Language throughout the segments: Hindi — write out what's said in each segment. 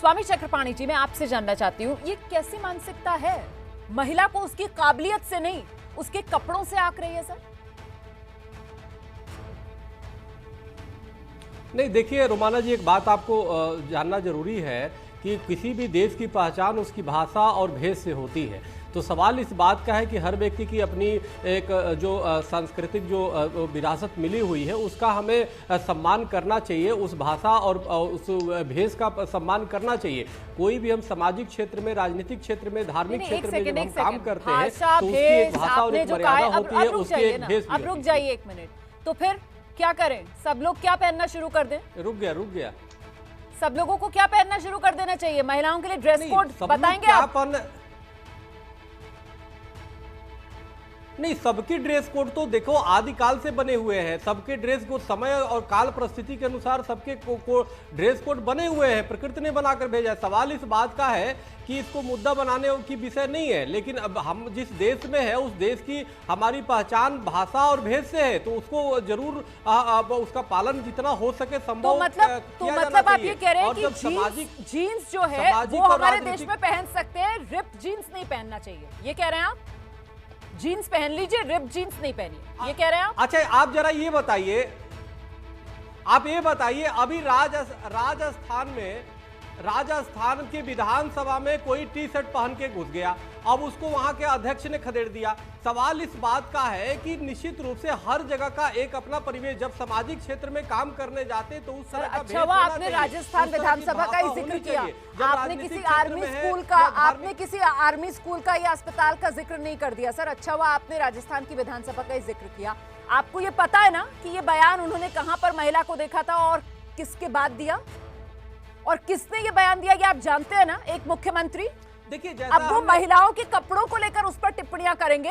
स्वामी चक्रपाणी जी, मैं आपसे जानना चाहती हूँ, ये कैसी मानसिकता है? महिला को उसकी काबिलियत से नहीं, उसके कपड़ों से आंक रही है सर। नहीं, देखिए रोमाना जी, एक बात आपको जानना जरूरी है कि किसी भी देश की पहचान उसकी भाषा और भेष से होती है। तो सवाल इस बात का है कि हर व्यक्ति की अपनी एक जो सांस्कृतिक जो विरासत मिली हुई है उसका हमें सम्मान करना चाहिए, उस भाषा और उस भेष का सम्मान करना चाहिए। कोई भी हम सामाजिक क्षेत्र में, राजनीतिक क्षेत्र में, धार्मिक क्षेत्र में जब हम काम करते हैं तो उसकी एक भाषा और एक मर्यादा होती है, उसकी एक भेष। अब रुक जाइए एक मिनट, तो फिर क्या करें? सब लोग क्या पहनना शुरू कर दें? रुक गया। सब लोगों को क्या पहनना शुरू कर देना चाहिए? महिलाओं के लिए ड्रेस कोड बताएंगे आप? नहीं, सबकी ड्रेस कोड तो देखो आदिकाल से बने हुए हैं। सबके ड्रेस कोड समय और काल परिस्थिति के अनुसार सबके ड्रेस कोड बने हुए हैं, प्रकृति ने बनाकर भेजा है। सवाल इस बात का है कि इसको मुद्दा बनाने की विषय नहीं है, लेकिन अब हम जिस देश में है उस देश की हमारी पहचान भाषा और भेष से है, तो उसको जरूर उसका पालन जितना हो सके संभव तो मतलब आप ये कह रहे हैं कि जीन्स जो है वो हमारे देश में पहन सकते हैं, रिप्ड जीन्स नहीं पहनना चाहिए, ये कह रहे हैं आप? जीन्स पहन लीजिए, रिप जीन्स नहीं पहनिए, ये कह रहे हैं आप? अच्छा, आप जरा ये बताइए, अभी राजस्थान के विधानसभा में कोई टी शर्ट पहन के घुस गया, अब उसको वहां के अध्यक्ष ने खदेड़ दिया। सवाल इस बात का है कि निश्चित रूप से हर जगह का एक अपना परिवेश, जब सामाजिक क्षेत्र में काम करने जाते तो उस तरह का अच्छा हुआ आपने राजस्थान विधानसभा का ही जिक्र किया, आपने किसी आर्मी स्कूल का या अस्पताल का जिक्र नहीं कर दिया सर। अच्छा हुआ आपने राजस्थान की विधानसभा का ही जिक्र किया। आपको ये पता है ना कि ये बयान उन्होंने कहां पर महिला को देखा था और किसके बाद दिया, और किसने ये बयान दिया ये आप जानते हैं ना? एक मुख्यमंत्री। देखिए, अब वो महिलाओं के कपड़ों को लेकर उस पर टिप्पणियां करेंगे।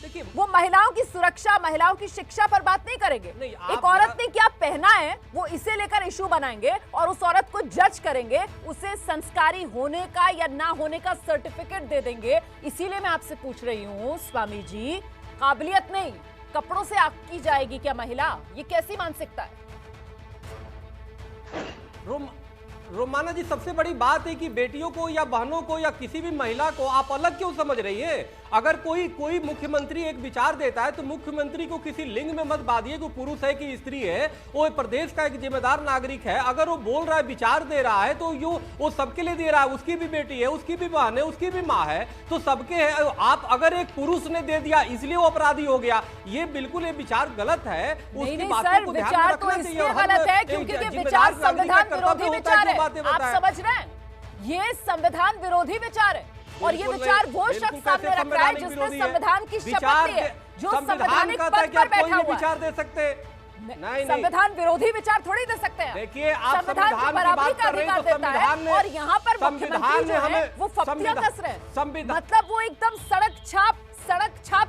देखिए, वो महिलाओं की सुरक्षा, महिलाओं की शिक्षा पर बात नहीं करेंगे। एक औरत ने क्या पहना है वो इसे लेकर इशू बनाएंगे और उस औरत को जज करेंगे, उसे संस्कारी होने का या ना होने का सर्टिफिकेट दे देंगे। इसीलिए मैं आपसे पूछ रही हूँ स्वामी जी, काबिलियत नहीं कपड़ों से आंकी जाएगी क्या महिला? ये कैसी मानसिकता है? रोमाना जी, सबसे बड़ी बात है कि बेटियों को या बहनों को या किसी भी महिला को आप अलग क्यों समझ रही है? अगर कोई मुख्यमंत्री एक विचार देता है तो मुख्यमंत्री को किसी लिंग में मत बांधिए कि पुरुष है कि स्त्री है। वो प्रदेश का एक जिम्मेदार नागरिक है, अगर वो बोल रहा है, विचार दे रहा है तो वो सबके लिए दे रहा है। उसकी भी बेटी है, उसकी भी बहन है, उसकी भी माँ है, तो सबके है। आप अगर एक पुरुष ने दे दिया इसलिए वो अपराधी हो गया, ये बिल्कुल ये विचार गलत है। उसकी बातों को ध्यान में रखना चाहिए। गलत है क्योंकि विचार संविधान विरोधी विचार है, आप समझ रहे हैं? ये संविधान विरोधी विचार है और ये विचार वो शख्स सामने रख रहा है जिसने संविधान की शपथ ली है, जो संवैधानिक पद पर बैठा हुआ है। विचार दे सकते नहीं, संविधान विरोधी विचार थोड़ी दे सकते हैं। देखिए, आप संविधान की बराबरी का अधिकार देता है और यहाँ पर मुख्यमंत्री जो है वो फप्तियां कस रहे हैं। मतलब वो एकदम सड़क छाप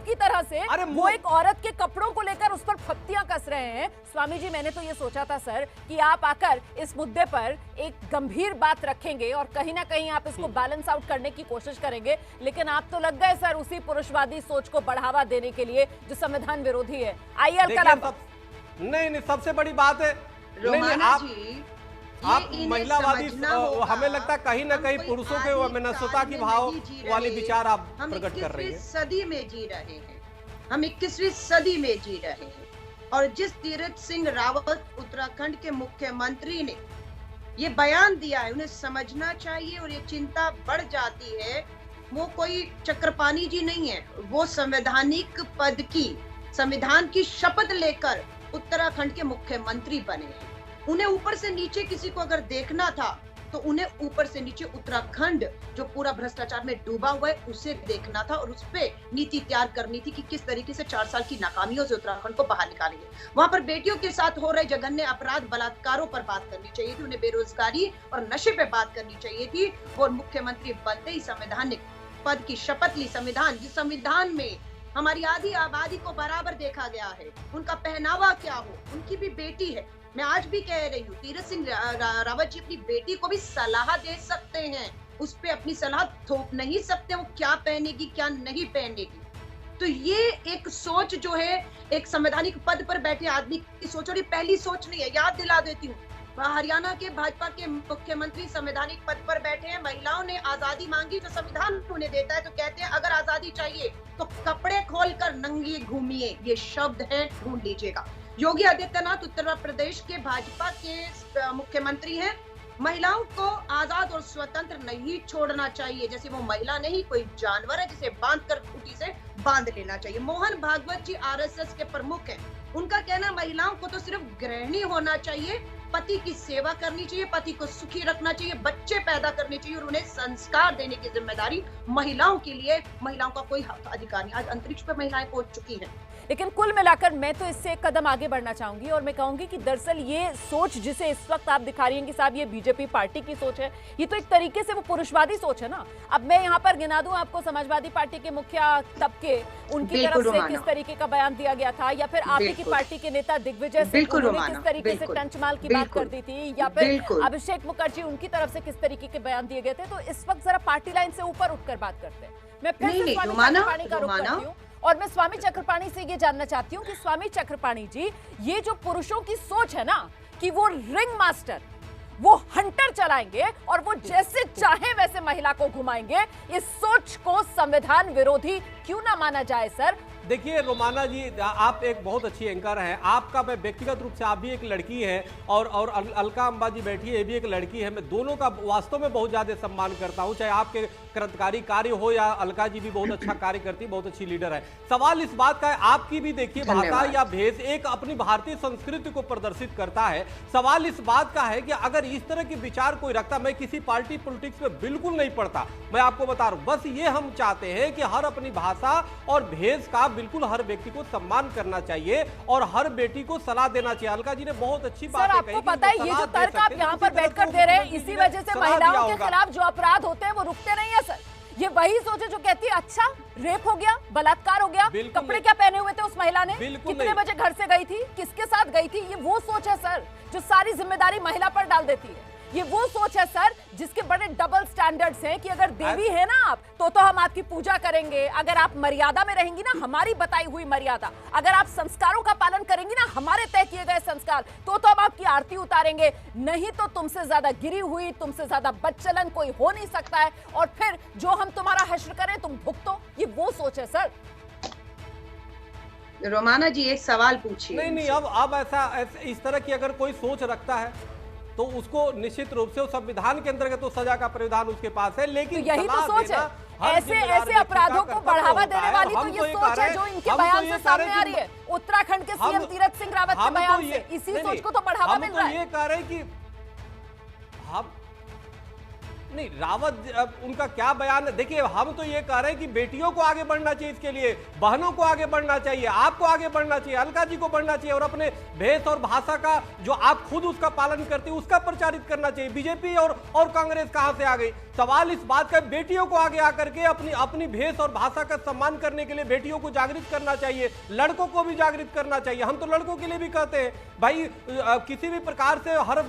की तरह से वो एक औरत के कपड़ों को लेकर उस पर फप्तियां कस रहे हैं। स्वामी जी, मैंने तो ये सोचा था सर कि आप आकर इस मुद्दे पर एक गंभीर बात रखेंगे और कहीं ना कहीं आप इसको बैलेंस आउट करने की कोशिश करेंगे, लेकिन आप तो लग गए सर उसी पुरुषवादी सोच को बढ़ावा देने के लिए जो संविधान विरोधी है। आइए नहीं, सबसे बड़ी बात है आप महिलावादी, हमें लगता है कहीं ना कहीं पुरुषों के मनस्वता की भाव वाले विचार आप प्रकट कर रहे हैं। सदी में जी रहे हैं, हम 21वीं सदी में जी रहे हैं, और जिस तीरथ सिंह रावत उत्तराखंड के मुख्यमंत्री ने ये बयान दिया है उन्हें समझना चाहिए। और ये चिंता बढ़ जाती है, वो कोई चक्रपाणी जी नहीं है, वो संवैधानिक पद की, संविधान की शपथ लेकर उत्तराखंड के मुख्यमंत्री बने हैं। उन्हें ऊपर से नीचे किसी को अगर देखना था तो उन्हें ऊपर से नीचे उत्तराखंड जो पूरा भ्रष्टाचार में डूबा हुआ है उसे देखना था और उस पे नीति तैयार करनी थी कि किस तरीके से 4 साल की नाकामियों से उत्तराखंड को बाहर निकालेंगे। वहां पर बेटियों के साथ हो रहे जघन्य अपराध, बलात्कारों पर बात करनी चाहिए थी, उन्हें बेरोजगारी और नशे पे बात करनी चाहिए थी। वो मुख्यमंत्री बनते ही संवैधानिक पद की शपथ ली। संविधान, जिस संविधान में हमारी आधी आबादी को बराबर देखा गया है, उनका पहनावा क्या हो, उनकी भी बेटी है। मैं आज भी कह रही हूँ, तीरथ सिंह रावत जी अपनी बेटी को भी सलाह दे सकते हैं, उस पे अपनी सलाह थोप नहीं सकते वो क्या पहनेगी क्या नहीं पहनेगी। तो ये एक सोच जो है एक संवैधानिक पद पर बैठे आदमी की सोच, और ये पहली सोच नहीं है। याद दिला देती हूँ, हरियाणा के भाजपा के मुख्यमंत्री संवैधानिक पद पर बैठे हैं। महिलाओं ने आजादी मांगी जो संविधान उन्हें देता है, तो कहते हैं अगर आजादी चाहिए तो कपड़े खोलकर नंगी घूमिए। ये शब्द है, ढूंढ लीजिएगा। योगी आदित्यनाथ उत्तर प्रदेश के भाजपा के मुख्यमंत्री हैं। महिलाओं को आजाद और स्वतंत्र नहीं छोड़ना चाहिए, जैसे वो महिला नहीं कोई जानवर है जिसे बांधकर खूंटी से बांध लेना चाहिए। मोहन भागवत जी आरएसएस के प्रमुख हैं। उनका कहना महिलाओं को तो सिर्फ गृहिणी होना चाहिए, पति की सेवा करनी चाहिए, पति को सुखी रखना चाहिए, बच्चे पैदा करने चाहिए और उन्हें संस्कार देने की जिम्मेदारी महिलाओं के लिए। महिलाओं का कोई अधिकार नहीं। आज अंतरिक्ष पर महिलाएं पहुंच चुकी हैं। लेकिन कुल मिलाकर मैं तो इससे एक कदम आगे बढ़ना चाहूंगी और मैं कहूंगी कि दरअसल ये सोच जिसे इस वक्त आप दिखा रही हैं कि साहब ये बीजेपी पार्टी की सोच है, ये तो एक तरीके से वो पुरुषवादी सोच है ना। अब मैं यहाँ पर गिना दूं आपको समाजवादी पार्टी के मुखिया तबके, उनकी तरफ से किस तरीके का बयान दिया गया था, या फिर आप ही की पार्टी के नेता दिग्विजय सिंह उन्होंने किस तरीके से टंचमाल की बात कर दी थी, या फिर अभिषेक मुखर्जी उनकी तरफ से किस तरीके के बयान दिए गए थे। तो इस वक्त जरा पार्टी लाइन से ऊपर उठकर बात करते हैं। मैं फिर से स्वामी चक्रपाणी का रुख करती हूँ और मैं स्वामी चक्रपाणी से ये जानना चाहती हूँ कि स्वामी चक्रपाणी जी, ये जो पुरुषों की सोच है ना कि वो रिंग मास्टर, वो हंटर चलाएंगे और वो जैसे चाहे वैसे महिला को घुमाएंगे, इस सोच को संविधान विरोधी क्यों ना माना जाए सर? देखिए रोमाना जी, आप एक बहुत अच्छी एंकर हैं। आपका मैं व्यक्तिगत रूप से, आप भी एक लड़की हैं और अलका अंबा जी बैठी है, ये भी एक लड़की है। मैं दोनों का वास्तव में बहुत ज्यादा सम्मान करता हूं, चाहे आपके क्रांतिकारी कार्य हो या अलका जी भी बहुत अच्छा कार्य करती, बहुत अच्छी लीडर है। सवाल इस बात का है, आपकी भी देखिए भाषा या भेष एक अपनी भारतीय संस्कृति को प्रदर्शित करता है। सवाल इस बात का है कि अगर इस तरह के विचार कोई रखता, मैं किसी पार्टी पॉलिटिक्स में बिल्कुल नहीं पड़ता, मैं आपको बता रहा हूं। बस ये हम चाहते हैं कि हर अपनी भाषा और भेष का बिल्कुल हर व्यक्ति को सम्मान करना चाहिए और हर बेटी को सलाह देना चाहिए। अलका जी ने बहुत अच्छी बात कही। आपको पता है ये जो तर्क आप यहाँ पर बैठकर दे रहे हैं, इसी वजह से महिलाओं के खिलाफ जो अपराध होते हैं वो रुकते नहीं है सर। ये वही सोचे जो कहती है अच्छा रेप हो गया, बलात्कार हो गया, कपड़े क्या पहने हुए थे उस महिला ने, कितने बजे घर से गई थी, किसके साथ गई थी, ये वो सोच है सर जो सारी जिम्मेदारी महिला पर डाल देती है। ये वो सोच है सर जिसके बड़े डबल स्टैंडर्ड्स हैं कि अगर देवी है ना आप तो हम आपकी पूजा करेंगे, अगर आप मर्यादा में रहेंगी ना, हमारी बताई हुई मर्यादा, अगर आप संस्कारों का पालन करेंगी ना, हमारे तय किए गए संस्कार, तो हम आपकी आरती उतारेंगे, नहीं तो तुमसे ज्यादा गिरी हुई, तुमसे ज्यादा बदचलन कोई हो नहीं सकता है, और फिर जो हम तुम्हारा हश्र करें तुम भुगतो। ये वो सोच है सर। रोमाना जी एक सवाल पूछिए। नहीं, अब ऐसा इस तरह की अगर कोई सोच रखता है तो उसको निश्चित रूप से संविधान के अंतर्गत तो सजा का प्रावधान उसके पास है, लेकिन तो यही तो सोच है। ऐसे अपराधों को बढ़ावा देने वाली तो ये सोच है जो इनके बयान से सामने आ रही है। उत्तराखंड के सीएम तीरथ सिंह रावत के बयान से इसी सोच को तो बढ़ावा मिल रहा है। ये कह रहे हैं कि हम नहीं, रावत उनका क्या बयान है, देखिए हम तो ये कह रहे हैं कि बेटियों को आगे बढ़ना चाहिए, इसके लिए बहनों को आगे बढ़ना चाहिए, आपको आगे बढ़ना चाहिए, अलका जी को बढ़ना चाहिए और अपने भेष और भाषा का जो आप खुद उसका पालन करते हैं उसका प्रचारित करना चाहिए। बीजेपी और कांग्रेस कहां से आ गई? सवाल इस बात का, बेटियों को आगे आकर के अपनी भेष और भाषा का सम्मान करने के लिए बेटियों को जागृत करना चाहिए, लड़कों को भी जागृत करना चाहिए। हम तो लड़कों के लिए भी कहते हैं भाई किसी भी प्रकार से हर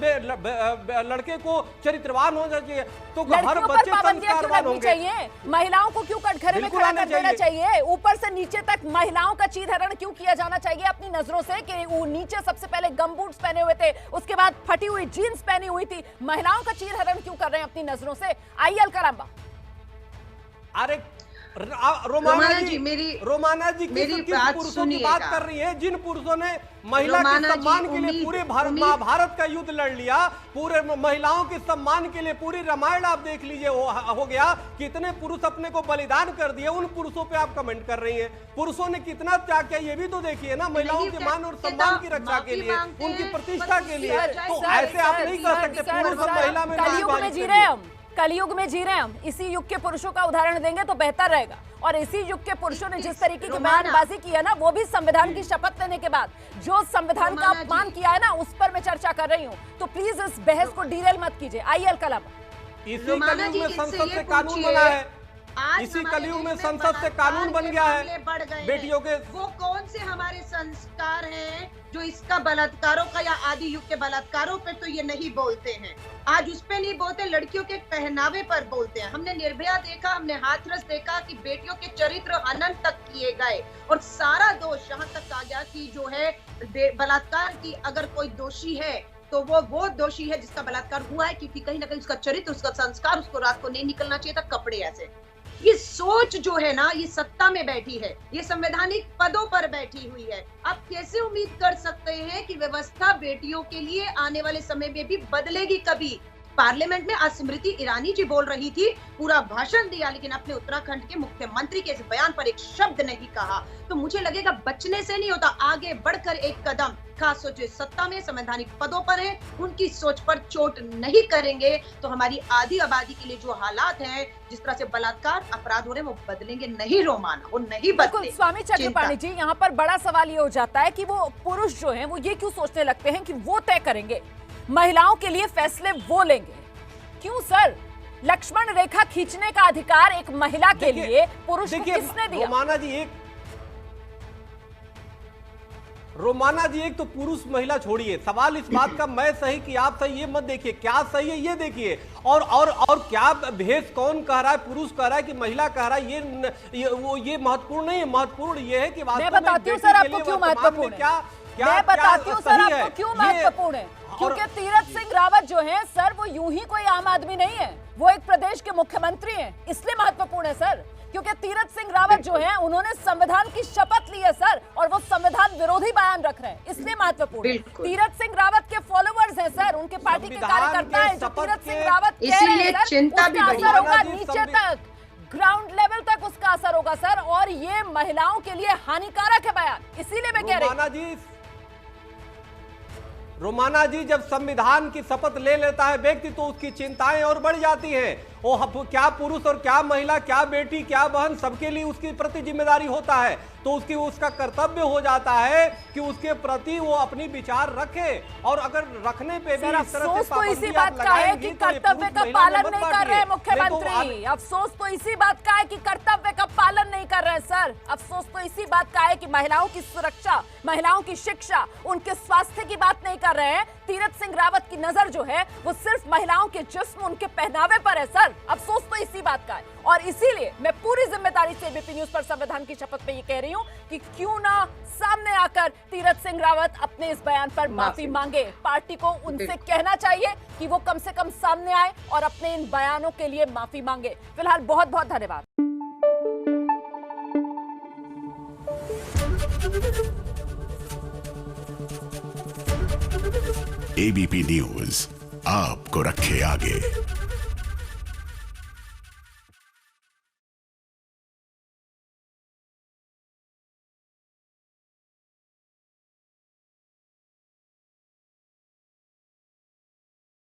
लड़के को चरित्रवान होना चाहिए, तो हर बच्चे संस्कारवान होंगे। चाहिए महिलाओं को क्यों कटघरे में खड़ा कर देना चाहिए? ऊपर से नीचे तक महिलाओं का चीरहरण क्यों किया जाना चाहिए अपनी नजरों से कि वो नीचे सबसे पहले गमबूट्स पहने हुए थे, उसके बाद फटी हुई जीन्स पहनी हुई थी, महिलाओं का चीरहरण क्यों कर रहे हैं अपनी नजरों से? आइए अलकारांबा। अरे रोमाना जी मेरी किस पुरुषों की बात कर रही है जिन पुरुषों ने महिला के सम्मान के लिए पूरे महाभारत का युद्ध लड़ लिया, पूरे महिलाओं के सम्मान के लिए पूरी रामायण आप देख लीजिए हो गया, कितने पुरुष अपने को बलिदान कर दिए, उन पुरुषों पे आप कमेंट कर रही हैं। पुरुषों ने कितना त्याग किया ये भी तो देखिए ना, महिलाओं के मान और सम्मान की रक्षा के लिए, उनकी प्रतिष्ठा के लिए। तो ऐसे आप नहीं कर सकते पुरुष और महिला में। कलयुग में जी रहे हैं हम, कलयुग में जी रहे हैं हम, इसी युग के पुरुषों का उदाहरण देंगे तो बेहतर रहेगा। और इसी युग के पुरुषों ने जिस तरीके की बयानबाजी की है ना, वो भी संविधान की शपथ लेने के बाद जो संविधान का अपमान किया है ना, उस पर मैं चर्चा कर रही हूँ। तो प्लीज इस बहस को डिरेल मत कीजिए। आइए अलकारांबा। इसी कलयुग में संसद से कानून बना है, इसी कलयुग में संसद से कानून बन गया है बेटियों के। वो कौन से हमारे संस्कार हैं जो इसका बलात्कारों का या आदि युग के बलात्कारों पे तो ये नहीं बोलते हैं, आज उस पे नहीं बोलते, लड़कियों के पहनावे पर बोलते हैं। हमने निर्भया देखा, हमने हाथरस देखा कि बेटियों के चरित्र हनन तक किए गए और सारा दोष यहाँ तक आ गया कि जो है बलात्कार की अगर कोई दोषी है तो वो दोषी है जिसका बलात्कार हुआ है, क्योंकि कहीं ना कहीं उसका चरित्र, उसका संस्कार, उसको रात को नहीं निकलना चाहिए था, कपड़े ऐसे। ये सोच जो है ना, ये सत्ता में बैठी है, ये संवैधानिक पदों पर बैठी हुई है। आप कैसे उम्मीद कर सकते हैं कि व्यवस्था बेटियों के लिए आने वाले समय में भी बदलेगी कभी? पार्लियामेंट में आज स्मृति ईरानी जी बोल रही थी, पूरा भाषण दिया, लेकिन अपने उत्तराखंड के मुख्यमंत्री के इस बयान पर एक शब्द नहीं कहा। तो मुझे लगेगा बचने से नहीं होता, आगे बढ़कर एक कदम, खास सोच जो सत्ता में संवैधानिक पदों पर है, उनकी सोच पर चोट नहीं करेंगे तो हमारी आधी आबादी के लिए जो हालात हैं, जिस तरह से बलात्कार अपराध हो रहे हैं, वो बदलेंगे नहीं रोमाना, वो नहीं बदलेंगे। स्वामी चक्रपाणी जी, यहाँ पर बड़ा सवाल ये हो जाता है कि वो पुरुष जो हैं वो ये क्यों सोचने लगते हैं कि वो तय करेंगे, महिलाओं के लिए फैसले वो लेंगे? क्यों सर? लक्ष्मण रेखा खींचने का अधिकार एक महिला के लिए पुरुष को किसने दिया? रोमाना जी एक तो पुरुष महिला छोड़िए, सवाल इस बात का मैं सही कि आप सही, ये मत देखिए, क्या सही है ये देखिए, और क्या भेष कौन कह रहा है, पुरुष कह रहा है कि महिला कह रहा है, ये महत्वपूर्ण नहीं है। महत्वपूर्ण ये है कि मैं बताती हूँ सर आपको क्यों महत्वपूर्ण है, मैं बताती हूँ सर आपको क्यों महत्वपूर्ण है। क्योंकि तीरथ सिंह रावत जो है सर, वो यूं ही कोई आम आदमी नहीं है, वो एक प्रदेश के मुख्यमंत्री हैं, इसलिए महत्वपूर्ण है सर। क्योंकि तीरथ सिंह रावत जो है उन्होंने संविधान की शपथ ली है सर, और वो संविधान विरोधी बयान रख रहे हैं, इसलिए महत्वपूर्ण है। तीरथ सिंह रावत के फॉलोअर्स हैं सर, उनके पार्टी के कार्यकर्ता हैं, जो तीरथ सिंह रावत कह रहे हैं सर, उसका असर होगा नीचे तक, ग्राउंड लेवल तक उसका असर होगा सर, और ये महिलाओं के लिए हानिकारक है बयान, इसीलिए मैं कह रही हूं। रोमाना जी, जब संविधान की शपथ ले लेता है व्यक्ति तो उसकी चिंताएं और बढ़ जाती हैं। वो क्या पुरुष और क्या महिला, क्या बेटी, क्या बहन, सबके लिए उसकी प्रति जिम्मेदारी होता है, तो उसका कर्तव्य हो जाता है कि उसके प्रति वो अपनी विचार रखे, और अगर रखने पे भी इस तरह से तो इसी बात का है कि कर्तव्य का पालन नहीं कर रहे मुख्यमंत्री। अफसोस तो इसी बात का है कि कर्तव्य का पालन नहीं कर रहे सर। अफसोस तो इसी बात का है कि महिलाओं की सुरक्षा, महिलाओं की शिक्षा, उनके स्वास्थ्य की बात नहीं कर रहे हैं। तीरथ सिंह रावत की नजर जो है वो सिर्फ महिलाओं के जिस्म, उनके पहनावे पर है सर। अफसोस तो इसी बात का है, और इसीलिए मैं पूरी जिम्मेदारी से एबीपी न्यूज पर संविधान की शपथ में ये कह रही हूं कि क्यों ना सामने आकर तीरथ सिंह रावत अपने इस बयान पर माफी मांगे। पार्टी को उनसे कहना चाहिए कि वो कम से कम सामने आए और अपने इन बयानों के लिए माफी मांगे। फिलहाल बहुत बहुत धन्यवाद। एबीपी न्यूज आपको रखे आगे।